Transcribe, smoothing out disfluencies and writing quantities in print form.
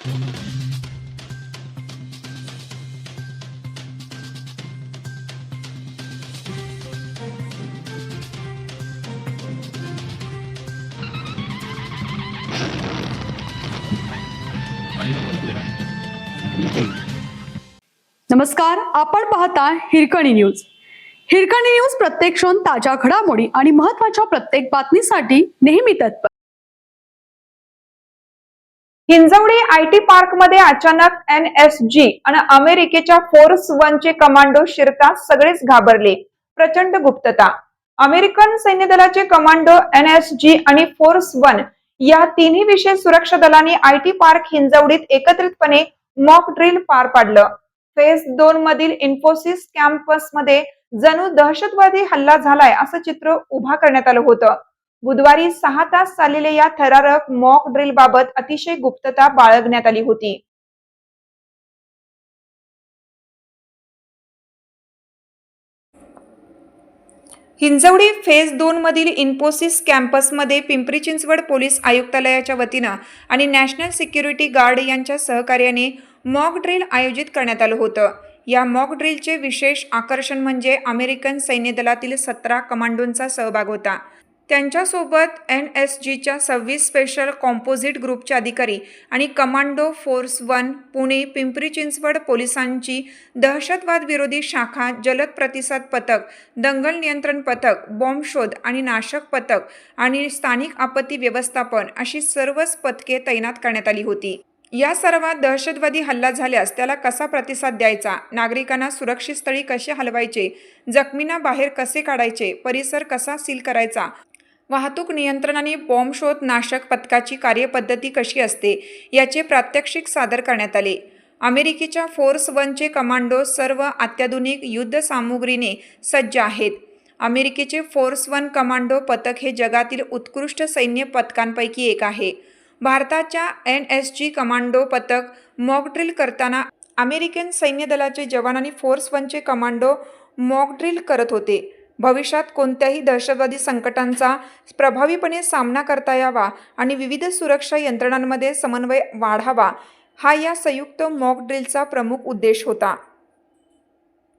नमस्कार, आपण पाहता हिरकणी न्यूज. हिरकणी न्यूज प्रत्येक क्षण ताज्या घडामोडी आणि महत्त्वाच्या प्रत्येक बातमीसाठी नेहमी तत्पर. हिंजवडी आयटी पार्क मध्ये अचानक NSG आणि अमेरिकेच्या फोर्स 1 चे कमांडो शिरताच सगळेच घाबरले. प्रचंड गुप्तता. अमेरिकन सैन्य दलाचे कमांडो NSG आणि फोर्स 1 या तिन्ही विशेष सुरक्षा दलांनी आयटी पार्क हिंजवडीत एकत्रितपणे मॉक ड्रिल पार पाडलं. फेज 2 मधील इन्फोसिस कॅम्पस मध्ये जणू दहशतवादी हल्ला झालाय असं चित्र उभा करण्यात आलं होतं. बुधवारी 6 तास चाललेल्या या थरारक मॉक ड्रिल बाबत अतिशय गुप्तता बाळगण्यात आली होती. हिंजवडी फेज 2 मधील इन्फोसिस कॅम्पसमध्ये पिंपरी चिंचवड पोलीस आयुक्तालयाच्या वतीनं आणि नॅशनल सिक्युरिटी गार्ड यांच्या सहकार्याने मॉक ड्रिल आयोजित करण्यात आलं होतं. या मॉक ड्रिलचे विशेष आकर्षण म्हणजे अमेरिकन सैन्य दलातील 17 कमांडोंचा सहभाग होता. त्यांच्यासोबत NSGच्या 26 स्पेशल कॉम्पोजिट ग्रुपचे अधिकारी आणि कमांडो फोर्स 1 पुणे पिंपरी चिंचवड पोलिसांची दहशतवाद विरोधी शाखा, जलद प्रतिसाद पथक, दंगल नियंत्रण पथक, बॉम्ब शोध आणि नाशक पथक आणि स्थानिक आपत्ती व्यवस्थापन अशी सर्वच पथके तैनात करण्यात आली होती. या सर्वात दहशतवादी हल्ला झाल्यास त्याला कसा प्रतिसाद द्यायचा, नागरिकांना सुरक्षित स्थळी कसे हलवायचे, जखमींना बाहेर कसे काढायचे, परिसर कसा सील करायचा, वाहतूक नियंत्रण आणि बॉम्ब शोध नाशक पथकाची कार्यपद्धती कशी असते याचे प्रात्यक्षिक सादर करण्यात आले. अमेरिकेच्या फोर्स 1 चे कमांडो सर्व अत्याधुनिक युद्ध सामुग्रीने सज्ज आहेत. अमेरिकेचे फोर्स 1 कमांडो पथक हे जगातील उत्कृष्ट सैन्य पथकांपैकी एक आहे. भारताच्या NSG कमांडो पथक मॉक ड्रिल करताना अमेरिकन सैन्य दलाचे जवान आणि फोर्स 1 चे कमांडो मॉक ड्रिल करत होते. भविष्यात कोणत्याही दहशतवादी संकटांचा प्रभावीपणे सामना करता यावा आणि विविध सुरक्षा यंत्रणांमध्ये समन्वय वाढावा, हा या संयुक्त मॉक ड्रिलचा प्रमुख उद्देश होता.